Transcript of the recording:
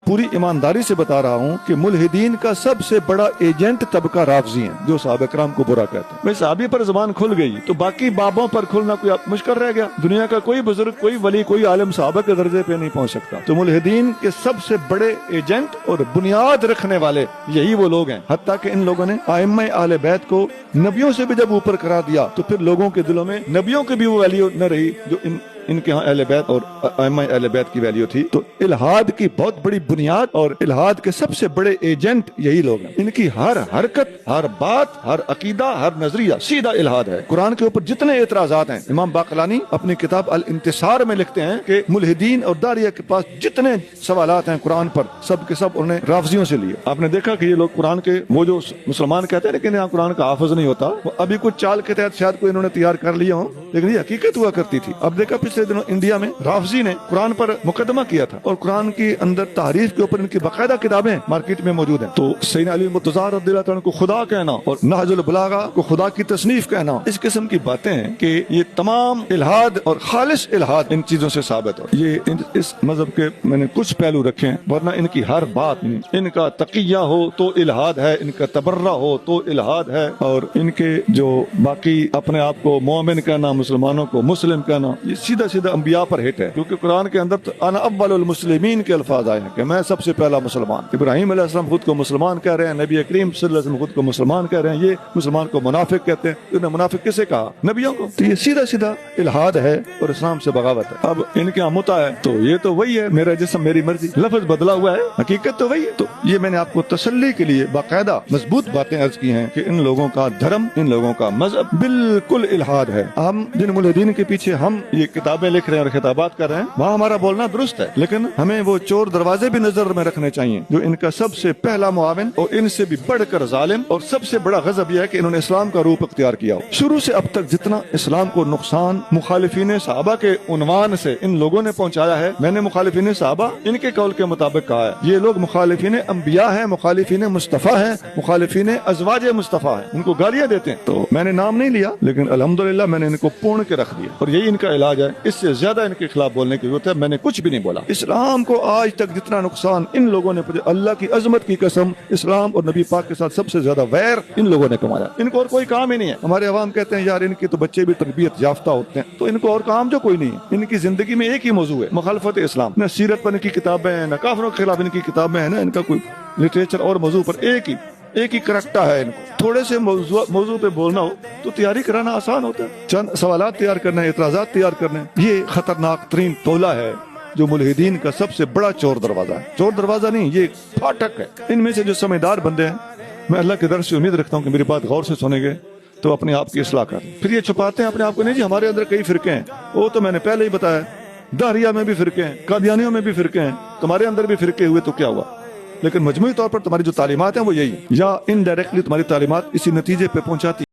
पूरी ईमानदारी से बता रहा हूँ कि मुल्हिदीन का सबसे बड़ा एजेंट तबका राफजी है, जो सहाबा किराम को बुरा कहते हैं। भाई सहाबी पर जुबान खुल गई तो बाकी बाबों पर खुलना कोई मुश्किल रह गया। दुनिया का कोई बुजुर्ग, कोई वली, कोई आलिम सहाबा के दर्जे पे नहीं पहुंच सकता। तो मुल्हिदीन के सबसे बड़े एजेंट और बुनियाद रखने वाले यही वो लोग हैं। हत्ता कि इन लोगों ने आइम्मा अहले बैत को नबियों से भी जब ऊपर करा दिया तो फिर लोगों के दिलों में नबियों की भी वो वैल्यू न रही जो इनके यहाँ अहले बैत और आइम्मा अहले बैत की वैल्यू थी। तो इल्हाद की बहुत बड़ी बुनियाद और इल्हाद के सबसे बड़े एजेंट यही लोग हैं। इनकी हर हरकत, हर बात, हर अकीदा, हर नजरिया सीधा इल्हाद है। कुरान के ऊपर जितने एतराजात हैं, इमाम बाक़लानी अपनी किताब अल इंतिसार में लिखते हैं कि मुल्हिदीन और दारिया के पास जितने सवालात हैं कुरान पर, सब के सब उन्होंने राफजियों से लिए। आपने देखा कि ये लोग कुरान के, वो जो मुसलमान कहते हैं लेकिन यहाँ कुरान का हाफिज नहीं होता, वो अभी कुछ चाल के तहत शायद कोई इन्होंने तैयार कर लिया हो, लेकिन ये हकीकत हुआ करती थी। अब देखा पिछले दिनों इंडिया में राफजी ने कुरान पर मुकदमा किया था और कुरान के अंदर तारीफ के ऊपर इनकी बाकायदा किताबें मार्केट में मौजूद हैं। तो सैयदना अली मुर्तज़ा रज़ियल्लाहु अन्हु को खुदा कहना और नहजुल बलागा को खुदा की तसनीफ कहना, इस किस्म की बातें हैं कि ये तमाम इल्हाद और खालिस इल्हाद इन चीजों से साबित हो। ये इस मजहब के मैंने कुछ पहलू रखे हैं, वरना इनकी हर बात में इनका तकिया हो तो इल्हाद है, इनका तबर्रा हो तो इल्हाद है, और इनके जो बाकी अपने आप को मोमिन कहना, मुसलमानों को मुस्लिम कहना, ये सीधा सीधा अंबिया पर हिट है। क्योंकि कुरान के अंदर तो अना अव्वलुल मुस्लिमीन के अल्फाज आए हैं कि मैं सबसे पहला मुसलमान। इब्राहिम अलैहिस्सलाम खुद को मुसलमान कह रहे हैं, नबी करीम सल्लल्लाहु अलैहि वसल्लम खुद को मुसलमान कह रहे हैं। ये मुसलमान को मुनाफिक कहते हैं। इन्होंने मुनाफिक किसे कहा? नबियों को। तो ये सीधा सीधा इल्हाद है और इस्लाम से बगावत है। अब इनके यहाँ मुता है तो ये तो वही है, मेरा जिस्म मेरी मर्जी, लफ्ज बदला हुआ है, हकीकत तो वही है। तो ये मैंने आपको तसल्ली के लिए बाकायदा मजबूत बातें अर्ज की हैं कि इन लोगों का धर्म, इन लोगों का मजहब बिल्कुल इल्हाद है। हम जिन मुल्हिदीन के पीछे हम ये किताबें लिख रहे हैं और खिताबात कर रहे हैं, वहाँ हमारा बोलना दुरुस्त है, लेकिन हमें वो चोर दरवाजे भी नजर में रखने चाहिए जो इनका सबसे पहला मुआविन और इनसे भी बढ़कर जालिम और सबसे बड़ा गजब यह है कि इन्होंने इस्लाम का रूप अख्तियार किया हो। शुरू से अब तक जितना इस्लाम को नुकसान मुखालिफिन सहाबा के उन्वान से इन लोगों ने पहुंचाया है, मैंने मुखालिफिन सहाबा इनके कौल के मुताबिक कहा है। ये लोग मुखालिफिन अंबिया है, मुखालिफिन मुस्तफा है, मुखालिफिन अजवाज मुस्तफा है, उनको गालियां देते हैं। तो मैंने नाम नहीं लिया, लेकिन अल्हम्दुलिल्लाह मैंने इनको पूर्ण के रख दिया और यही इनका इलाज है। इससे ज्यादा इनके खिलाफ बोलने की जरूरत है। मैंने कुछ भी नहीं बोला। इस्लाम को आज तक जितना नुकसान इन लोगों ने, अल्लाह की अजमत की कसम, इस्लाम और नबी पाक के साथ सबसे ज्यादा वैर इन लोगों ने कमाया। इनको और कोई काम ही नहीं है। हमारे अवाम कहते हैं यार इनके तो बच्चे भी तरबियत याफ्ता होते हैं, तो इनको और काम जो कोई नहीं है। इनकी जिंदगी में एक ही मौजू है, मुखालफत इस्लाम। न सीरत पर इनकी किताबें हैं, न काफिरों के खिलाफ इनकी किताबें हैं, न इनका कोई लिटरेचर और मौजू पर एक ही करैक्टर है इनको। थोड़े से मौजू पे बोलना हो तो तैयारी कराना आसान होता है, चंद सवालात तैयार करना है, एतराजात तैयार करने। ये खतरनाक तरीन तोला है जो मुल्हिदीन का सबसे बड़ा चोर दरवाजा है। चोर दरवाजा नहीं, ये फाटक है। इनमें से जो समझदार बंदे हैं, मैं अल्लाह के दर से उम्मीद रखता हूँ कि मेरी बात गौर से सुनेंगे तो अपने आप की इस्लाह कर। फिर ये छुपाते हैं अपने आप को, नहीं जी हमारे अंदर कई फिरके हैं, वो तो मैंने पहले ही बताया, दारिया में भी फिरके हैं, कादियानियों में भी फिरके हैं, तुम्हारे अंदर भी फिरके हुए तो क्या हुआ। लेकिन मजमूई तौर पर तुम्हारी जो तालीमात हैं वो यही, या इनडायरेक्टली तुम्हारी तालीमात इसी नतीजे पे पहुंचाती